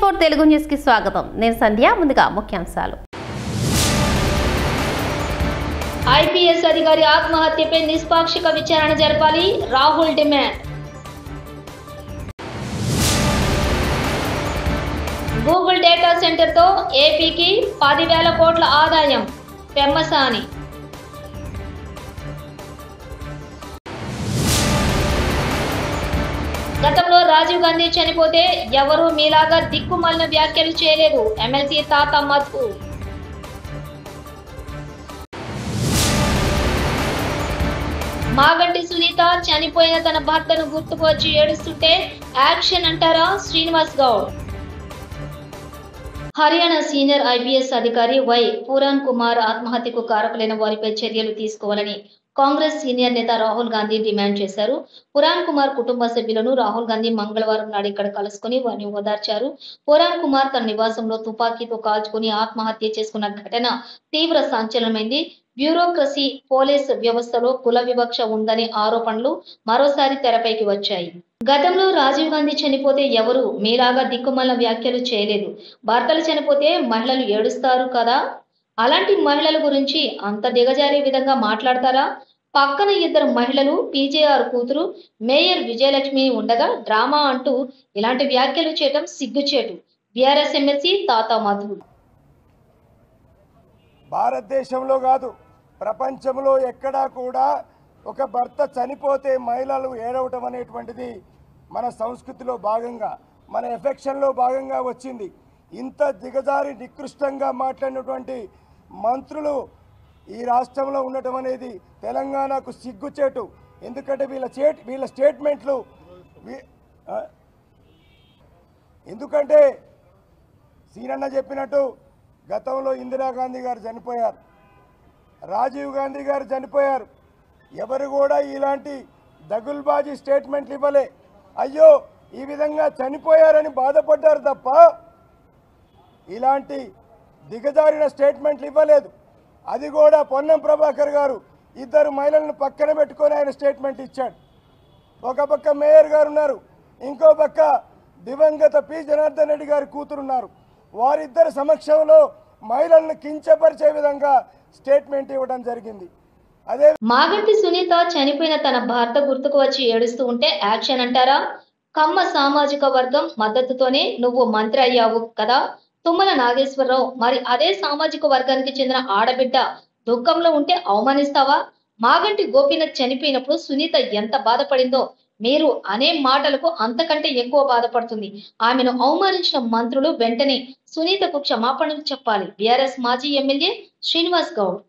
K4 Telugu news కి స్వాగతం. నేను సంధ్య. ముందుగా ముఖ్యాంశాలు. ఐపీఎస్ అధికారి ఆత్మహత్యపై నిష్పాక్షిక విచారణ జరపాలి, రాహుల్ డిమాండ్. గూగుల్ డేటా సెంటర్తో ఏపీకి 10,000 కోట్ల ఆదాయం, పెమ్మసాని. గతంలో రాజీవ్ గాంధీ చనిపోతే ఎవరూ మీలాగా దిక్కుమాలిన వ్యాఖ్యలు చేయలేదు, ఎమ్మెల్సీ తాత మధు. మాగంటి సునీత చనిపోయిన తన భర్తను గుర్తుకు వచ్చి ఏడుస్తుంటే యాక్షన్ అంటారా శ్రీనివాస్ గౌడ్. హర్యానా సీనియర్ ఐపీఎస్ అధికారి వై పురాణ్ కుమార్ ఆత్మహత్యకు కారకులైన వారిపై చర్యలు తీసుకోవాలని కాంగ్రెస్ సీనియర్ నేత రాహుల్ గాంధీ డిమాండ్ చేశారు. పురాణ్ కుమార్ కుటుంబ సభ్యులను రాహుల్ గాంధీ మంగళవారం నాడు ఇక్కడ కలుసుకుని వారిని ఓదార్చారు. పురాణ్ కుమార్ తన నివాసంలో తుపాకీతో కాల్చుకుని ఆత్మహత్య చేసుకున్న ఘటన తీవ్ర సంచలనమైంది. బ్యూరోక్రసీ, పోలీస్ వ్యవస్థలో కుల వివక్ష ఉందనే ఆరోపణలు మరోసారి తెరపైకి వచ్చాయి. గతంలో రాజీవ్ గాంధీ చనిపోతే ఎవరు మీలాగా దిక్కుమాలిన వ్యాఖ్యలు చేయలేదు, భర్తలు చనిపోతే మహిళలు ఏడుస్తారు కదా, అలాంటి మహిళల గురించి అంత దిగజారే విధంగా మాట్లాడతారా? పక్కన 2 మహిళలు, పీజేఆర్ కూతురు మేయర్ విజయలక్ష్మి ఉండగా డ్రామా అంటూ ఇలాంటి వ్యాఖ్యలు చేయడం సిగ్గుచేటు. బీఆర్ఎస్ ఎమ్మెల్సీ తాత మధు. భారతదేశంలో కాదు, ప్రపంచంలో ఎక్కడా కూడా ఒక భర్త చనిపోతే మహిళలు ఏడవటం అనేటువంటిది మన సంస్కృతిలో భాగంగా, మన ఎఫెక్షన్లో భాగంగా వచ్చింది. ఇంత దిగజారి నికృష్టంగా మాట్లాడినటువంటి మంత్రులు ఈ రాష్ట్రంలో ఉండటం అనేది తెలంగాణకు సిగ్గుచేటు. ఎందుకంటే వీళ్ళ స్టేట్మెంట్లు ఎందుకంటే సీనన్న చెప్పినట్టు గతంలో ఇందిరాగాంధీ గారు చనిపోయారు, రాజీవ్ గాంధీ గారు చనిపోయారు. ఎవరు కూడా ఇలాంటి దగుల్బాజీ స్టేట్మెంట్లు ఇవ్వలే. అయ్యో ఈ విధంగా చనిపోయారని బాధపడ్డారు తప్ప ఇలాంటి దిగజారిన స్టేట్మెంట్లు ఇవ్వలేదు. అది కూడా పొన్నం ప్రభాకర్ గారు 2 మహిళలను పక్కన పెట్టుకొని ఆయన స్టేట్మెంట్ ఇచ్చాడు. ఒక పక్క మేయర్ గారు ఉన్నారు, ఇంకో పక్క దివంగత పి జనార్దన్ రెడ్డి గారి కూతురున్నారు. వారిద్దరి సమక్షంలో మహిళలను కించపరిచే విధంగా స్టేట్మెంట్ ఇవ్వడం జరిగింది. అదే మాగంటి సునీత చనిపోయిన తన భర్త గుర్తుకు వచ్చి ఏడుస్తూ ఉంటే యాక్షన్ అంటారా? కమ్మ సామాజిక వర్గం మద్దతుతోనే నువ్వు మంత్రి అయ్యావు కదా. తుమ్మల నాగేశ్వరరావు మరి అదే సామాజిక వర్గానికి చెందిన ఆడబిడ్డ దుఃఖంలో ఉంటే అవమానిస్తావా? మాగంటి గోపీనాథ్ చనిపోయినప్పుడు సునీత ఎంత బాధపడిందో మీరు అనే మాటలకు అంతకంటే ఎక్కువ బాధపడుతుంది. ఆమెను అవమానించిన మంత్రులు వెంటనే సునీతకు క్షమాపణలు చెప్పాలి. బీఆర్ఎస్ మాజీ ఎమ్మెల్యే శ్రీనివాస్ గౌడ్.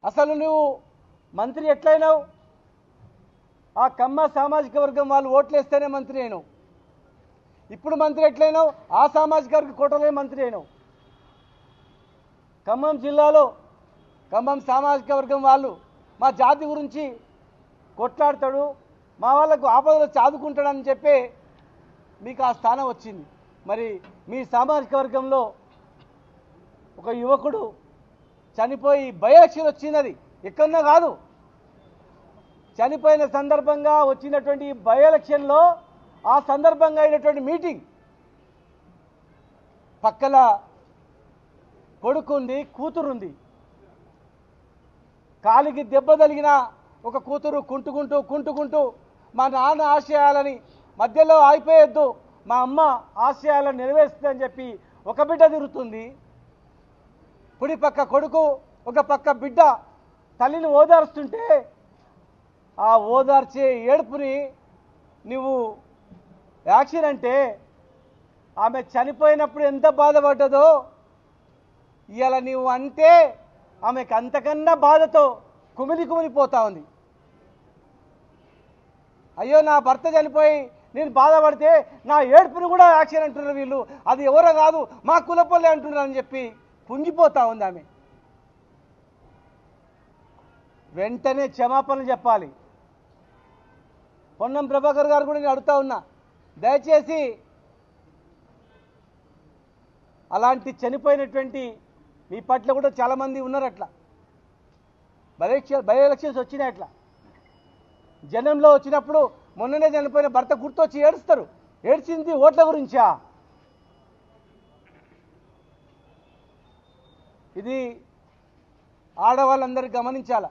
అసలు నువ్వు మంత్రి ఎట్లయినావు? ఆ కమ్మ సామాజిక వర్గం వాళ్ళు ఓట్లేస్తేనే మంత్రి అయినావు. ఇప్పుడు మంత్రి ఎట్లయినావు? ఆ సామాజిక వర్గ కోటలే మంత్రి అయినావు. ఖమ్మం జిల్లాలో ఖమ్మం సామాజిక వర్గం వాళ్ళు మా జాతి గురించి కొట్లాడతాడు, మా వాళ్ళకు ఆపదలో చాదుకుంటాడని చెప్పి మీకు ఆ స్థానం వచ్చింది. మరి మీ సామాజిక వర్గంలో ఒక యువకుడు చనిపోయి బై ఎలక్షన్ వచ్చింది. అది ఎక్కడన్నా కాదు, చనిపోయిన సందర్భంగా వచ్చినటువంటి బై ఎలక్షన్లో ఆ సందర్భంగా అయినటువంటి మీటింగ్ పక్కల కొడుకుంది, కూతురుంది. కాలికి దెబ్బ తగిలిన ఒక కూతురు కుంటుకుంటూ మా నాన్న ఆశయాలని మధ్యలో ఆగిపోయొద్దు, మా అమ్మ ఆశయాలను నెరవేరుస్తుందని చెప్పి ఒక బిడ్డ తిరుగుతుంది. కుడి పక్క కొడుకు, ఒక పక్క బిడ్డ తల్లిని ఓదార్స్తుంటే ఆ ఓదార్చే ఏడుపుని నువ్వు యాక్షన్ అంటే ఆమె చనిపోయినప్పుడు ఎంత బాధపడ్డదో ఇవాళ నీవు అంటే ఆమెకు అంతకన్నా బాధతో కుమిలిపోతా ఉంది. అయ్యో నా భర్త చనిపోయి నేను బాధపడితే నా ఏడుపుని కూడా యాక్షన్ అంటున్నారు వీళ్ళు, అది ఎవరో కాదు మా కులపల్లె అంటున్నారు అని చెప్పి కుంగిపోతా ఉంది ఆమె. వెంటనే క్షమాపణలు చెప్పాలి. పొన్నం ప్రభాకర్ గారు కూడా నేను అడుగుతా ఉన్నా, దయచేసి అలాంటి చనిపోయినటువంటి మీ పట్ల కూడా చాలామంది ఉన్నారు అట్లా బై ఎలక్షన్స్ వచ్చినాయి. అట్లా జనంలో వచ్చినప్పుడు మొన్ననే చనిపోయిన భర్త గుర్తొచ్చి ఏడుస్తారు. ఏడ్చింది ఓట్ల గురించా? ఇది ఆడవాళ్ళందరూ గమనించాల.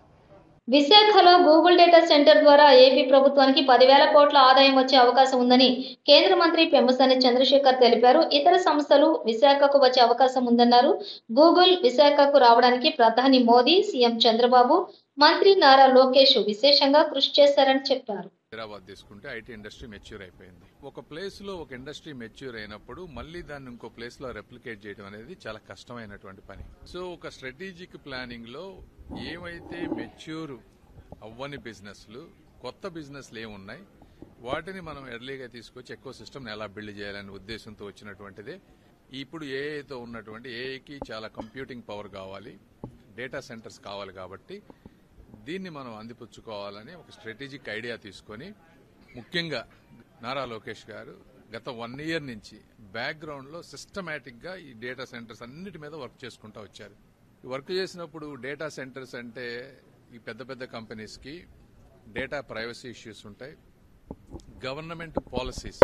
విశాఖలో గూగుల్ డేటా సెంటర్ ద్వారా ఏపీ ప్రభుత్వానికి 10,000 కోట్ల ఆదాయం వచ్చే అవకాశం ఉందని కేంద్ర మంత్రి పెమ్మసాని చంద్రశేఖర్ తెలిపారు. ఇతర సంస్థలు విశాఖకు వచ్చే అవకాశం ఉందన్నారు. గూగుల్ విశాఖకు రావడానికి ప్రధాని మోదీ, సీఎం చంద్రబాబు, మంత్రి నారా లోకేష్ విశేషంగా కృషి చేశారని చెప్పారు. హైదరాబాద్ తీసుకుంటే ఐటీ ఇండస్ట్రీ మెచ్యూర్ అయిపోయింది. ఒక ప్లేస్ లో ఒక ఇండస్ట్రీ మెచ్యూర్ అయినప్పుడు మళ్ళీ దాన్ని ఇంకో ప్లేస్ లో రెప్లికేట్ చేయడం అనేది చాలా కష్టమైనటువంటి పని. సో ఒక స్ట్రాటజిక్ ప్లానింగ్ లో ఏమైతే మెచ్యూర్ అవ్వని బిజినెస్లు, కొత్త బిజినెస్లు ఏమున్నాయి వాటిని మనం ఎర్లీగా తీసుకొచ్చి ఎకో సిస్టమ్ ఎలా బిల్డ్ చేయాలనే ఉద్దేశంతో వచ్చినటువంటిదే. ఇప్పుడు ఏఐతో ఉన్నటువంటి ఏఐకి చాలా కంప్యూటింగ్ పవర్ కావాలి, డేటా సెంటర్స్ కావాలి. కాబట్టి దీన్ని మనం అందిపుచ్చుకోవాలని ఒక స్ట్రాటజిక్ ఐడియా తీసుకొని ముఖ్యంగా నారా లోకేష్ గారు గత 1 year నుంచి బ్యాక్గ్రౌండ్ లో సిస్టమేటిక్ గా ఈ డేటా సెంటర్స్ అన్నిటి మీద వర్క్ చేసుకుంటూ వచ్చారు. వర్క్ చేసినప్పుడు డేటా సెంటర్స్ అంటే ఈ పెద్ద పెద్ద కంపెనీస్ కి డేటా ప్రైవసీ ఇష్యూస్ ఉంటాయి. గవర్నమెంట్ పాలసీస్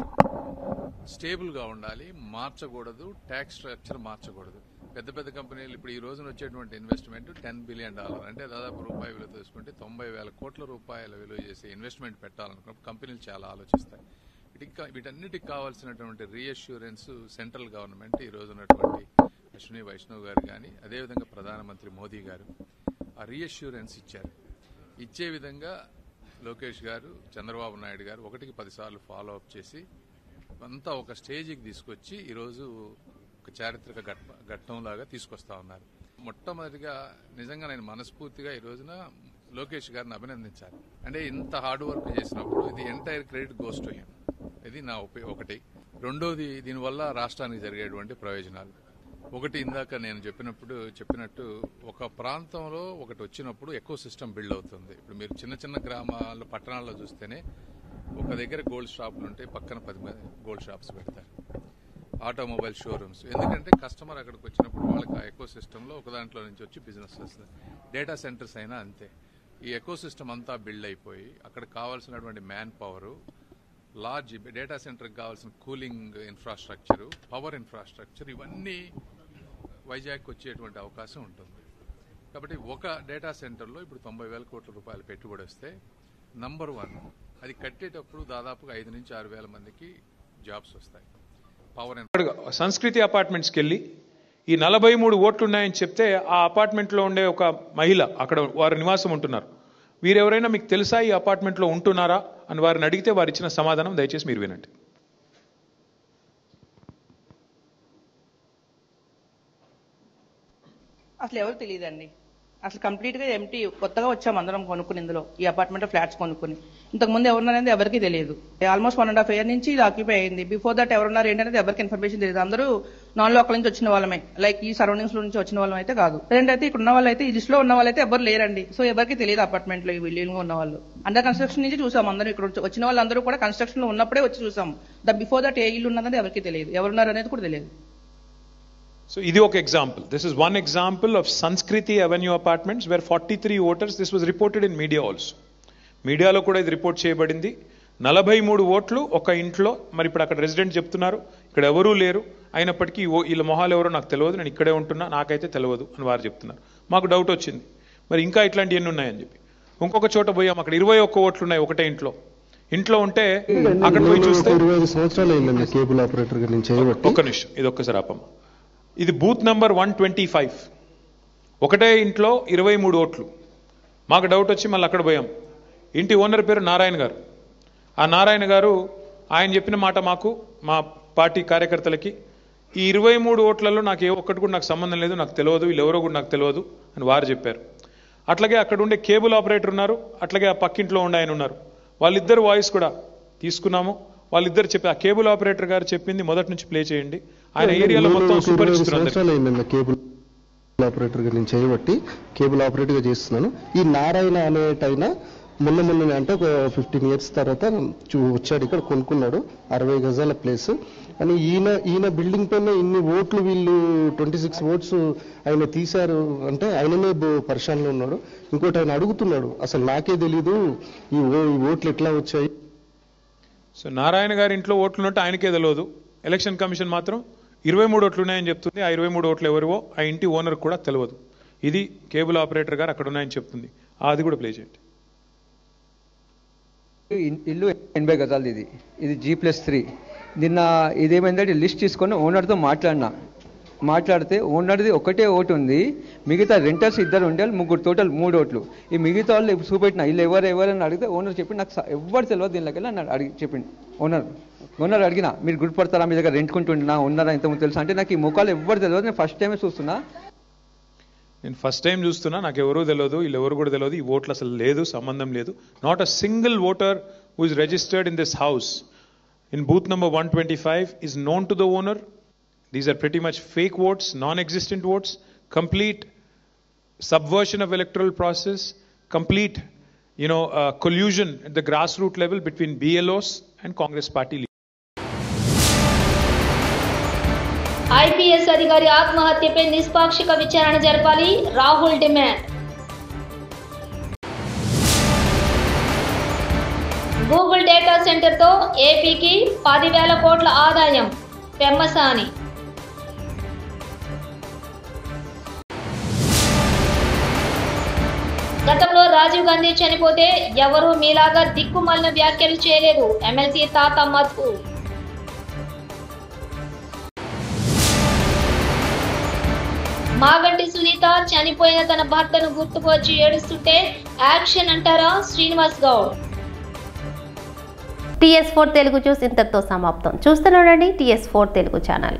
స్టేబుల్ గా ఉండాలి, మార్చకూడదు, ట్యాక్స్ స్ట్రక్చర్ మార్చకూడదు. పెద్ద పెద్ద కంపెనీలు ఇప్పుడు ఈ రోజున వచ్చేటువంటి ఇన్వెస్ట్మెంట్ $10 billion అంటే దాదాపు రూపాయి విలువ తీసుకుంటే 90,000 కోట్ల రూపాయల విలువ చేసే ఇన్వెస్ట్మెంట్ పెట్టాలనుకున్నప్పుడు కంపెనీలు చాలా ఆలోచిస్తాయి. వీటన్నిటికి కావాల్సినటువంటి రీఅష్యూరెన్స్ సెంట్రల్ గవర్నమెంట్ ఈ రోజు ఉన్నటువంటి అశ్విని వైష్ణవ్ గారు కానీ అదేవిధంగా ప్రధానమంత్రి మోదీ గారు ఆ రీఅష్యూరెన్స్ ఇచ్చారు. ఇచ్చే విధంగా లోకేష్ గారు, చంద్రబాబు నాయుడు గారు 1కి 10 సార్లు ఫాలో అప్ చేసి అంతా ఒక స్టేజ్కి తీసుకొచ్చి ఈరోజు ఒక చారిత్రక ఘట్టంలాగా తీసుకొస్తా ఉన్నారు. మొట్టమొదటిగా నిజంగా నేను మనస్ఫూర్తిగా ఈ రోజున లోకేష్ గారిని అభినందించాలి. అంటే ఇంత హార్డ్ వర్క్ చేసినప్పుడు ఇది entire credit goes to him. ఇది నా ఒకటి. రెండోది, దీనివల్ల రాష్ట్రానికి జరిగేటువంటి ప్రయోజనాలు. ఒకటి, ఇందాక నేను చెప్పినట్టు ఒక ప్రాంతంలో ఒకటి వచ్చినప్పుడు ఎకో సిస్టమ్ బిల్డ్ అవుతుంది. ఇప్పుడు మీరు చిన్న చిన్న గ్రామాల్లో, పట్టణాల్లో చూస్తేనే ఒక దగ్గర గోల్డ్ షాపులు ఉంటే పక్కన 10 గోల్డ్ షాప్స్ పెడతారు. ఆటోమొబైల్ షోరూమ్స్, ఎందుకంటే కస్టమర్ అక్కడికి వచ్చినప్పుడు వాళ్ళకి ఆ ఎకో సిస్టమ్ లో ఒక దాంట్లో నుంచి వచ్చి బిజినెస్ వస్తుంది. డేటా సెంటర్స్ అయినా అంతే. ఈ ఎకో సిస్టమ్ అంతా బిల్డ్ అయిపోయి అక్కడ కావాల్సినటువంటి మ్యాన్ పవర్, లార్జ్ డేటా సెంటర్కి కావాల్సిన కూలింగ్ ఇన్ఫ్రాస్ట్రక్చర్, పవర్ ఇన్ఫ్రాస్ట్రక్చర్ ఇవన్నీ వైజాగ్కి వచ్చేటువంటి అవకాశం ఉంటుంది. కాబట్టి ఒక డేటా సెంటర్లో ఇప్పుడు 90,000 కోట్ల రూపాయలు పెట్టుబడి వస్తే నంబర్ 1 అది కట్టేటప్పుడు దాదాపుగా 5 నుంచి 6 వేల మందికి జాబ్స్ వస్తాయి. సంస్కృతి అపార్ట్మెంట్స్కి వెళ్ళి ఈ 43 ఓట్లు ఉన్నాయని చెప్తే ఆ అపార్ట్మెంట్లో ఉండే ఒక మహిళ, అక్కడ వారు నివాసం ఉంటున్నారు, వీరెవరైనా మీకు తెలుసా ఈ అపార్ట్మెంట్లో ఉంటున్నారా అని వారిని అడిగితే వారు ఇచ్చిన సమాధానం దయచేసి మీరు వినండి. అసలు ఎవరు తెలియదండి. అసలు కంప్లీట్ గా ఎంటీ, కొత్తగా వచ్చాము అందరం కొనుక్కుని, ఇందులో ఈ అపార్ట్మెంట్ ఫ్లాట్స్ కొనుక్కుని. ఇంతకు ముందు ఎవరున్నారనేది ఎవరికి తెలియదు. ఆల్మోస్ట్ 1.5 year నుంచి ఇది ఆక్యుపై అయింది. బిఫోర్ దట్ ఎవరున్నారు ఏంటనేది ఎవరికి ఇన్ఫర్మేషన్ తెలియదు. అందరూ నాన్ లోకల్ నుంచి వచ్చిన వాళ్ళమే, లైక్ ఈ సరౌండింగ్స్ లో నుంచి వచ్చిన వాళ్ళం అయితే కాదు. ప్రజెంట్ అయితే ఇక్కడ ఉన్న వాళ్ళు అయితే, ఈ లిస్ట్ లో ఉన్న వాళ్ళైతే ఎవరు లేరండి. సో ఎవరికి తెలియదు అపార్ట్మెంట్ లో ఈ బిల్డింగ్ ఉన్న వాళ్ళు. అండర్ కన్స్ట్రక్షన్ నుంచి చూసాం అందరూ. ఇక్కడ వచ్చిన వాళ్ళందరూ కూడా కన్స్ట్రక్షన్ లో ఉన్నప్పుడే వచ్చి చూసాం. బిఫోర్ దట్ ఏ ఇల్లు ఉన్నదని ఎవరికి తెలియదు, ఎవరున్నారు అనేది కూడా తెలియదు. So, ఇది ఒక example. This is one example of Sanskriti Avenue Apartments where 43 voters, this was reported in media also. మీడియాలో కూడా ఇది రిపోర్ట్ చేయబడింది. 43 ఓట్లు ఒక ఇంట్లో. మరి ఇప్పుడు అక్కడ రెసిడెంట్ చెప్తున్నారు ఇక్కడ ఎవరూ లేరు, అయినప్పటికీ వీళ్ళ మొహాలు ఎవరో నాకు తెలియదు, నేను ఇక్కడే ఉంటున్నా, నాకైతే తెలియదు అని వారు చెప్తున్నారు. మాకు డౌట్ వచ్చింది మరి ఇంకా ఇట్లాంటి ఎన్ని ఉన్నాయని చెప్పి. ఇంకొక చోట పోయాం, అక్కడ 21 ఓట్లు ఉన్నాయి ఒకటే ఇంట్లో ఉంటే అక్కడ పోయి చూస్తే 25 సంవత్సరాలు అయిందండి కేబుల్ ఆపరేటర్ గా నేను చేయబట్టి. ఒక్క నిమిషం, ఇది ఒక్కసారి ఆపమ్మ. ఇది బూత్ నంబర్ 125, ఒకటే ఇంట్లో 23 ఓట్లు. మాకు డౌట్ వచ్చి మళ్ళీ అక్కడ పోయాం. ఇంటి ఓనర్ పేరు నారాయణ గారు. ఆ నారాయణ గారు ఆయన చెప్పిన మాట మాకు, మా పార్టీ కార్యకర్తలకి, ఈ 23 ఓట్లలో నాకు ఏ ఒక్కటి కూడా నాకు సంబంధం లేదు, నాకు తెలియదు, వీళ్ళెవరో కూడా నాకు తెలియదు అని వారు చెప్పారు. అట్లాగే అక్కడ ఉండే కేబుల్ ఆపరేటర్ ఉన్నారు, అట్లాగే ఆ పక్కింట్లో ఉండే ఆయన ఉన్నారు. వాళ్ళిద్దరు వాయిస్ కూడా తీసుకున్నాము. వాళ్ళిద్దరు చెప్పి, ఆ కేబుల్ ఆపరేటర్ గారు చెప్పింది మొదటి నుంచి ప్లే చేయండి. ఆయన ఏరియాలో మొత్తం సంవత్సరాలు కేబుల్ ఆపరేటర్ గా నేను చేయబట్టి కేబుల్ ఆపరేటర్ గా చేస్తున్నాను. ఈ నారాయణ అనేటైనా మొన్న అంటే ఒక 15 years తర్వాత వచ్చాడు, ఇక్కడ కొనుక్కున్నాడు 60 గజాల ప్లేస్ అని. ఈయన బిల్డింగ్ పైన ఇన్ని ఓట్లు, వీళ్ళు 26 ఓట్స్ ఆయన తీశారు అంటే ఆయననే పరిశానలో ఉన్నాడు. ఇంకోటి ఆయన అడుగుతున్నాడు, అసలు నాకే తెలీదు ఈ ఓట్లు ఎట్లా వచ్చాయి. సో నారాయణ గారి ఇంట్లో ఓట్లు ఉన్నట్టు ఆయనకే తెలియదు. ఎలక్షన్ కమిషన్ మాత్రం 23 ఓట్లు ఉన్నాయని చెప్తుంది. ఆ 23 ఓట్లు ఎవరివో ఆ ఇంటి ఓనర్ కూడా తెలియదు. ఇది కేబుల్ ఆపరేటర్ గారు అక్కడ ఉన్నాయని చెప్తుంది. అది కూడా ప్లే చేయండి. ఇల్లు 80 గజాలు, ఇది G+3. నిన్న ఇదేమైందంటే లిస్ట్ తీసుకొని ఓనర్తో మాట్లాడితే ఓనర్ది ఒకటే ఓటు ఉంది, మిగతా రెంటర్స్ 2 ఉండాలి, 3 టోటల్ 3 ఓట్లు. ఈ మిగతా వాళ్ళు ఇప్పుడు చూపెట్టిన ఇల్లు ఎవరని అడిగితే ఓనర్ చెప్పి నాకు ఎవరు తెలియదు దీనిలోకి వెళ్ళి నన్ను అడిగి చెప్పింది. ఓనర్ అడిగినా మీరు గుర్తుపడతారా, మీ దగ్గర రెంట్కుంటున్నా ఉన్నారా ఇంతకుముందు తెలుసా అంటే నాకు ఈ ముఖాలు ఎవరు తెలియదు, నేను ఫస్ట్ టైమే చూస్తున్నా. నేను ఫస్ట్ టైం చూస్తున్నా, నాకు ఎవరూ తెలియదు, వీళ్ళు ఎవరు కూడా తెలియదు. ఈ ఓట్లు అసలు లేదు, సంబంధం లేదు. Not a single voter who is registered in this house in booth number 125 is known to the owner. These are pretty much fake votes, non-existent votes, complete subversion of electoral process, complete collusion at the grassroots level between BLOs and Congress party leaders. IPS అధికారి ఆత్మహత్యపై నిష్పాక్షిక విచారణ జరపాలి, Rahul demand. Google data సెంటర్తో ఏపీకి 10,000 కోట్ల ఆదాయం, పెమ్మసాని. గతంలో రాజీవ్ గాంధీ చనిపోతే ఎవరూ మీలాగా దిక్కుమాలిన వ్యాఖ్యలు చేయలేదు, ఎమ్మెల్సీ తాత మధు. మాగంటి సునీత చనిపోయిన తన భర్తను గుర్తుకొచ్చి ఏడుస్తుంటే యాక్షన్ అంటారా శ్రీనివాస్ గౌడ్. TS4 తెలుగు న్యూస్ ఇంతటితో సమాప్తం. చూస్తూనే ఉండండి TS4 తెలుగు ఛానల్.